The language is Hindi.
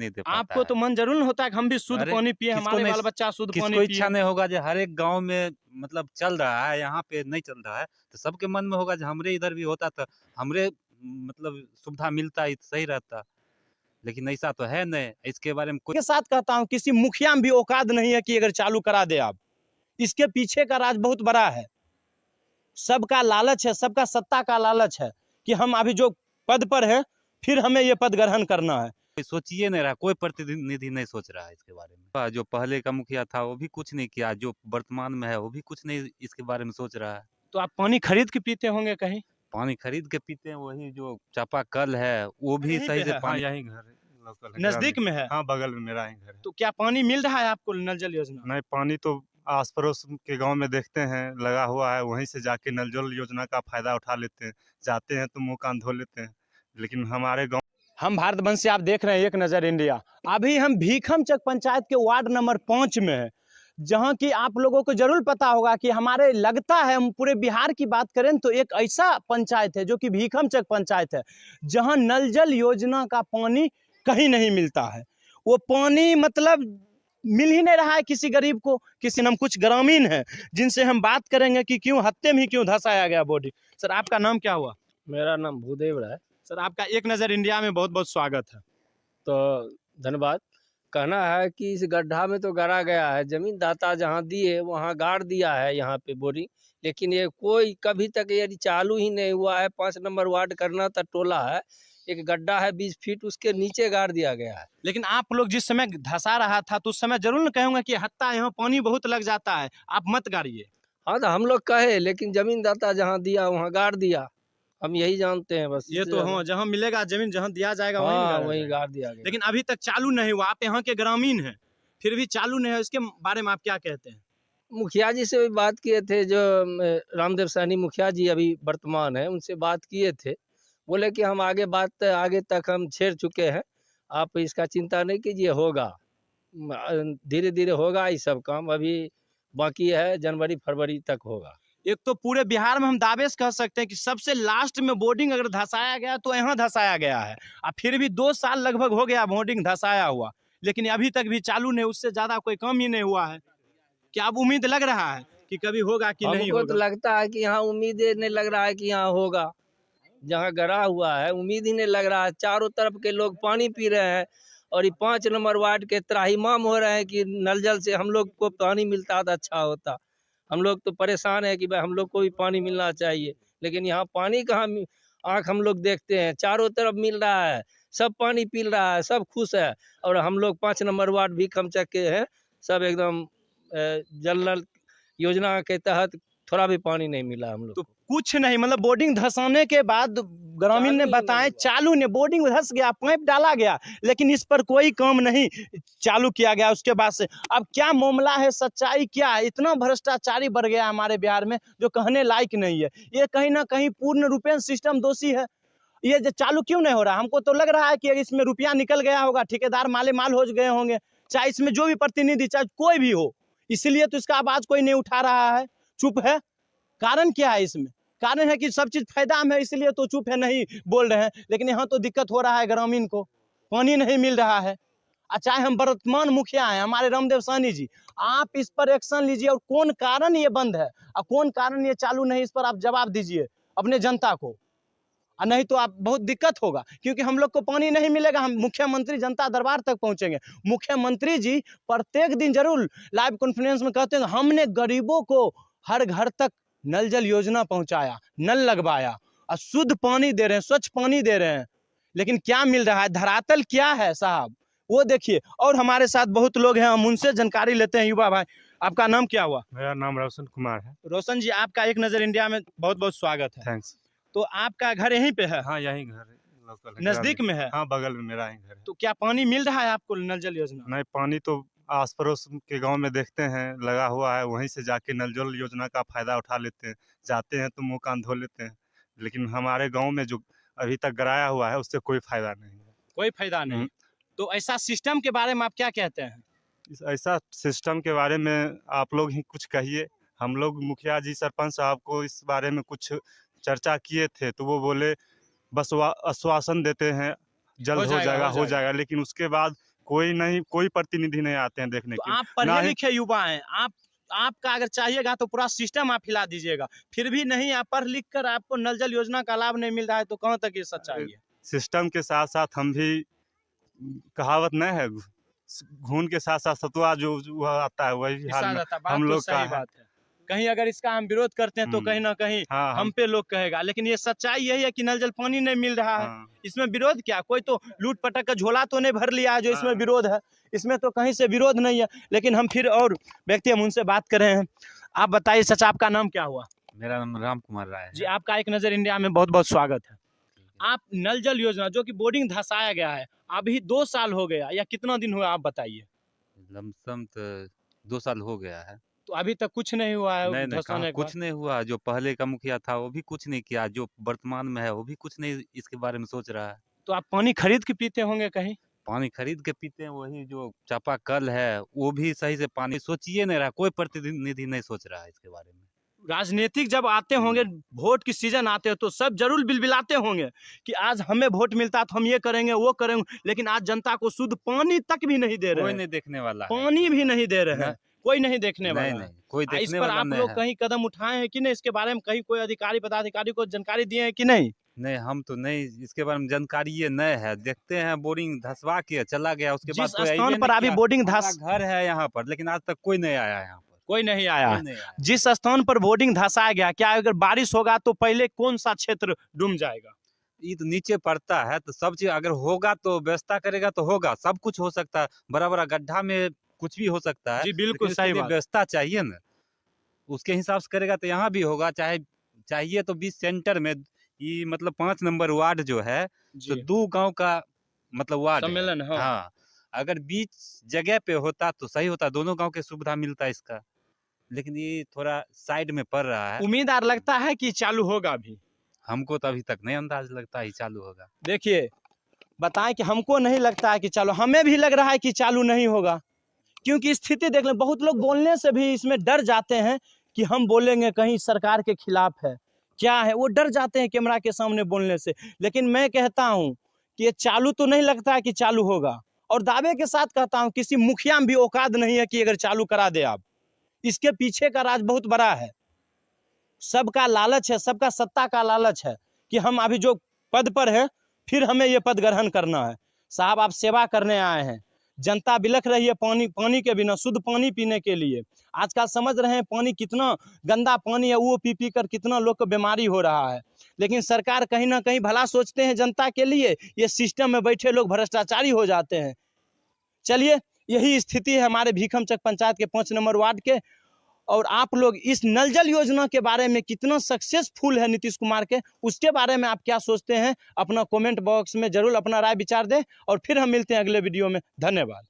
नहीं दे पाता आपको है। तो मन जरूर होता है कि हम भी शुद्ध अरे, पानी पिए, किसको हमारे नहीं- बाल बच्चा शुद्ध किसको पानी पिए। इच्छा नहीं होगा जो हर एक गांव में मतलब चल रहा है, यहाँ पे नहीं चल रहा है तो सबके मन में होगा जो हमरे इधर भी होता तो हमरे मतलब सुविधा मिलता ही सही रहता, लेकिन ऐसा तो है नहीं। इसके बारे में के साथ कहता हूँ, किसी मुखिया में भी औकात नहीं है कि अगर चालू करा दे आप। इसके पीछे का राज बहुत बड़ा है। सबका लालच है, सबका सत्ता का लालच है कि हम अभी जो पद पर है फिर हमें ये पद ग्रहण करना है। कोई सोचिए नहीं रहा, कोई प्रतिनिधि नहीं सोच रहा है इसके बारे में। जो पहले का मुखिया था वो भी कुछ नहीं किया, जो वर्तमान में है वो भी कुछ नहीं इसके बारे में सोच रहा है। तो आप पानी खरीद के पीते होंगे कहीं? पानी खरीद के पीते हैं, वही जो चापाकल है वो भी यहीं सही पे से है? हाँ, पानी यहीं घर है, लोकल है, नजदीक ग्रामीण। में है? हाँ, बगल में मेरा ही घर है। तो क्या पानी मिल रहा है आपको नल जल योजना? नहीं, पानी तो आस पड़ोस के गांव में देखते हैं लगा हुआ है, वहीं से जाके नल जल योजना का फायदा उठा लेते हैं, जाते हैं तो मुंह कान धो लेते हैं। लेकिन हमारे गांव हम भारत वंश से आप देख रहे हैं एक नज़र इंडिया। अभी हम भीखमचक पंचायत के वार्ड नंबर 5 में हैं, जहां की आप लोगों को जरूर पता होगा कि हमारे लगता है हम पूरे बिहार की बात करें तो एक ऐसा पंचायत है जो कि भीखमचक पंचायत है, जहां नल जल योजना का पानी कहीं नहीं मिलता है। वो पानी मतलब मिल ही नहीं रहा है किसी गरीब को। किसी हम कुछ ग्रामीण हैं जिनसे हम बात करेंगे कि क्यों हत्ते में ही क्यों धंसाया गया बॉडी। सर, आपका नाम क्या हुआ? मेरा नाम भूदेव है। सर, आपका एक नज़र इंडिया में बहुत बहुत स्वागत है। तो धन्यवाद। कहना है कि इस गड्ढा में तो गाड़ा गया है, जमीन दाता जहाँ दिए वहाँ गाड़ दिया है यहाँ पे बोरिंग, लेकिन ये कोई कभी तक यदि चालू ही नहीं हुआ है। 5 नंबर वार्ड करना था टोला है, एक गड्ढा है 20 फीट, उसके नीचे गाड़ दिया गया है। लेकिन आप लोग जिस समय धंसा रहा था तो उस समय जरूर न कहूंगा कि हत्ता यहाँ पानी बहुत लग जाता है, आप मत गाड़िए। हाँ, तो हम लोग कहे, लेकिन जमीन दाता जहाँ दिया वहाँ गाड़ दिया, हम यही जानते हैं बस। ये तो हाँ, जहाँ मिलेगा जमीन, जहाँ दिया जाएगा वहीं हाँ, गाड़ा वहीं जाएगा। गाड़ दिया गया। लेकिन अभी तक चालू नहीं हुआ। आप यहाँ के ग्रामीण हैं, फिर भी चालू नहीं है, इसके बारे में आप क्या कहते हैं? मुखिया जी से भी बात किए थे, जो रामदेव सैनी मुखिया जी अभी वर्तमान है, उनसे बात किए थे। बोले कि हम आगे तक हम छेड़ चुके हैं, आप इसका चिंता नहीं कीजिए, होगा धीरे धीरे होगा। ये सब काम अभी बाकी है, जनवरी फरवरी तक होगा। एक तो पूरे बिहार में हम दावे से कह सकते हैं कि सबसे लास्ट में बोर्डिंग अगर धंसाया गया तो यहाँ धंसाया गया है। अब फिर भी 2 साल लगभग हो गया बोर्डिंग धंसाया हुआ, लेकिन अभी तक भी चालू नहीं, उससे ज्यादा कोई काम ही नहीं हुआ है। क्या अब उम्मीद लग रहा है कि कभी होगा कि नहीं हमको तो होगा? लगता है कि यहाँ उम्मीद नहीं लग रहा है कि यहाँ होगा। जहाँ गड़ा हुआ है उम्मीद ही नहीं लग रहा है। चारों तरफ के लोग पानी पी रहे हैं और ये 5 नंबर वार्ड के त्राहिमाम हो रहे हैं कि नल जल से हम लोग को पानी मिलता तो अच्छा होता। हम लोग तो परेशान है कि भाई हम लोग को भी पानी मिलना चाहिए, लेकिन यहाँ पानी कहाँ आँख हम लोग देखते हैं, चारों तरफ मिल रहा है, सब पानी पी रहा है, सब खुश है। और हम लोग 5 नंबर वार्ड भीखमचक के हैं, सब एकदम जल नल योजना के तहत थोड़ा भी पानी नहीं मिला हम लोग तो को। कुछ नहीं, मतलब बोर्डिंग धंसाने के बाद ग्रामीण ने चालू ही नहीं बताया हुआ। चालू ने, बोर्डिंग धंस गया, पाइप डाला गया, लेकिन इस पर कोई काम नहीं चालू किया गया उसके बाद से। अब क्या मामला है, सच्चाई क्या है? इतना भ्रष्टाचारी बढ़ गया हमारे बिहार में जो कहने लायक नहीं है। ये कहीं ना कहीं पूर्ण रूपेण सिस्टम दोषी है। ये जो चालू क्यों नहीं हो रहा? हमको तो लग रहा है कि इसमें रुपया निकल गया होगा, ठेकेदार माले माल हो गए होंगे, चाहे इसमें जो भी प्रतिनिधि चाहे कोई भी हो, इसलिए तो इसका आवाज कोई नहीं उठा रहा है, चुप है। कारण क्या है इसमें? कारण है कि सब चीज फायदा में है, इसलिए तो चुप है, नहीं बोल रहे हैं। लेकिन यहाँ तो दिक्कत हो रहा है, ग्रामीण को पानी नहीं मिल रहा है। चाहे हम वर्तमान मुखिया हैं हमारे रामदेव सैनी जी, आप इस पर एक्शन लीजिए और कौन कारण ये बंद है और कौन कारण ये चालू नहीं, इस पर आप जवाब दीजिए अपने जनता को। नहीं तो आप बहुत दिक्कत होगा, क्योंकि हम लोग को पानी नहीं मिलेगा। हम मुख्यमंत्री जनता दरबार तक पहुंचेंगे, मुख्यमंत्री जी प्रत्येक दिन जरूर लाइव कॉन्फ्रेंस में कहते हैं हमने गरीबों को हर घर तक नल जल योजना पहुंचाया, नल लगवाया और शुद्ध पानी दे रहे हैं, स्वच्छ पानी दे रहे हैं। लेकिन क्या मिल रहा है, धरातल क्या है साहब, वो देखिए। और हमारे साथ बहुत लोग हैं, हम उनसे जानकारी लेते हैं। युवा भाई, आपका नाम क्या हुआ? मेरा नाम रोशन कुमार है। रोशन जी, आपका एक नज़र इंडिया में बहुत बहुत स्वागत है। थैंक्स। तो आपका घर यहीं पे है? हाँ, यहीं घर है, लोकल है, नजदीक ग्रामीण। में है? हाँ, बगल में मेरा ही घर है। तो क्या पानी मिल रहा है आपको नल जल योजना? नहीं, पानी तो आस पड़ोस के गांव में देखते हैं लगा हुआ है, वहीं से जाके नल जल योजना का फायदा उठा लेते हैं, जाते हैं तो मुंह कान धो लेते हैं। लेकिन हमारे गांव में जो अभी तक गड़ाया हुआ है उससे कोई फायदा नहीं है। कोई फायदा नहीं। तो ऐसा सिस्टम के बारे में आप क्या कहते हैं? ऐसा सिस्टम के बारे में आप लोग ही कुछ कहिए। हम लोग मुखिया जी, सरपंच साहब को इस बारे में कुछ चर्चा किए थे तो वो बोले बस आश्वासन देते हैं जल्द हो जाएगा, हो जाएगा। लेकिन उसके बाद कोई नहीं, कोई प्रतिनिधि नहीं आते हैं देखने तो के आप ना पढ़े ही। लिखे युवा हैं, आपका अगर चाहिएगा तो पूरा सिस्टम आप हिला दीजिएगा, फिर भी नहीं, आप पढ़ लिख कर आपको नल जल योजना का लाभ नहीं मिल रहा है, तो कहाँ तक ये सच्चाई है? सिस्टम के साथ साथ हम भी, कहावत नहीं है, घून के साथ साथ सतुआ जो वह आता है वही हाल हिस्सा में रहता, बात हम तो लोग का सही है। बात है। कहीं अगर इसका हम विरोध करते हैं तो कहीं ना कहीं हाँ हम पे लोग कहेगा, लेकिन ये सच्चाई यही है कि नल जल पानी नहीं मिल रहा है। हाँ, इसमें विरोध क्या, कोई तो लूट पटक का झोला तो नहीं भर लिया है जो इसमें हाँ। विरोध है, इसमें तो कहीं से विरोध नहीं है। लेकिन हम फिर और व्यक्ति हम उनसे बात कर रहे हैं। आप बताइए सच, आपका नाम क्या हुआ? मेरा नाम राम कुमार राय है। जी, आपका एक नज़र इंडिया में बहुत बहुत स्वागत है। आप नल जल योजना जो कि बोर्डिंग धसाया गया है, अभी 2 साल हो गया या कितना दिन हुआ, आप बताइए। लमसम तो 2 साल हो गया है। तो अभी तक कुछ नहीं हुआ है नहीं, कहाँ धसाने के बाद? कुछ नहीं हुआ। जो पहले का मुखिया था वो भी कुछ नहीं किया, जो वर्तमान में है वो भी कुछ नहीं इसके बारे में सोच रहा है। तो आप पानी खरीद के पीते होंगे कहीं? पानी खरीद के पीते हैं, वही जो चापाकल है वो भी सही से पानी सोचिए नहीं रहा, कोई प्रतिनिधि नहीं सोच रहा है इसके बारे में। राजनीतिक जब आते होंगे, वोट की सीजन आते हैं तो सब जरूर बिलबिलाते होंगे कि आज हमें वोट मिलता तो हम ये करेंगे वो करेंगे, लेकिन आज जनता को शुद्ध पानी तक भी नहीं दे रहे कोई हैं, नहीं देखने वाला है। पानी भी नहीं दे रहे हैं, न- कोई नहीं देखने वाला नहीं, है। कोई इस देखने पर वाला आप नहीं लोग है। कहीं कदम उठाए हैं कि नहीं, इसके बारे में कहीं कोई अधिकारी पदाधिकारी को जानकारी दिए हैं कि नहीं? नहीं, हम तो नहीं, इसके बारे में जानकारी ये नहीं है। देखते हैं बोरिंग धसवा के चला गया, उसके बाद जिस कोई स्थान अइबे पर नहीं अभी किया। बोर्डिंग हमारा धस घर है यहाँ पर, लेकिन आज तक कोई नहीं आया यहाँ पर, कोई नहीं आया कोई है। नहीं आया। जिस स्थान पर बोर्डिंग धसाया गया, क्या अगर बारिश होगा तो पहले कौन सा क्षेत्र डूब जाएगा? ये तो नीचे पड़ता है, तो सब चीज अगर होगा तो व्यवस्था करेगा तो होगा, सब कुछ हो सकता है। बड़ा बड़ा गड्ढा में कुछ भी हो सकता है। जी बिल्कुल लेकिन उसके सही लिए बात। व्यवस्था चाहिए ना, उसके हिसाब से करेगा तो यहाँ भी होगा। चाहे चाहिए तो 20 सेंटर में, ये मतलब 5 नंबर वार्ड जो है, तो जी 2 गांव का मतलब वार्ड है। सम्मेलन, हाँ। हाँ, अगर बीच जगह पे होता तो सही होता, दोनों गांव के सुविधा मिलता इसका। लेकिन ये थोड़ा साइड में पड़ रहा है। उम्मीदवार लगता है कि चालू होगा भी? हमको तो अभी तक नहीं अंदाज लगता ही चालू होगा। देखिए, बताएं कि हमको नहीं लगता है कि चालू, हमें भी लग रहा है कि चालू नहीं होगा, क्योंकि स्थिति देख लें, बहुत लोग बोलने से भी इसमें डर जाते हैं कि हम बोलेंगे कहीं सरकार के खिलाफ है, क्या है, वो डर जाते हैं कैमरा के सामने बोलने से। लेकिन मैं कहता हूं कि ये चालू तो नहीं लगता है कि चालू होगा, और दावे के साथ कहता हूं किसी मुखिया में भी औकात नहीं है कि अगर चालू करा दे आप। इसके पीछे का राज बहुत बड़ा है, सबका लालच है, सबका सत्ता का लालच है कि हम अभी जो पद पर है फिर हमें ये पद ग्रहण करना है। साहब, आप सेवा करने आए हैं, जनता बिलख रही है पानी के बिना, शुद्ध पानी पीने के लिए। आजकल समझ रहे हैं पानी कितना गंदा पानी है, वो पी पी कर कितना लोग को बीमारी हो रहा है। लेकिन सरकार कहीं ना कहीं भला सोचते हैं जनता के लिए, ये सिस्टम में बैठे लोग भ्रष्टाचारी हो जाते हैं। चलिए, यही स्थिति है हमारे भीखमचक पंचायत के 5 नंबर वार्ड के। और आप लोग इस नल जल योजना के बारे में कितना सक्सेसफुल है नीतीश कुमार के, उसके बारे में आप क्या सोचते हैं, अपना कमेंट बॉक्स में जरूर अपना राय विचार दें। और फिर हम मिलते हैं अगले वीडियो में। धन्यवाद।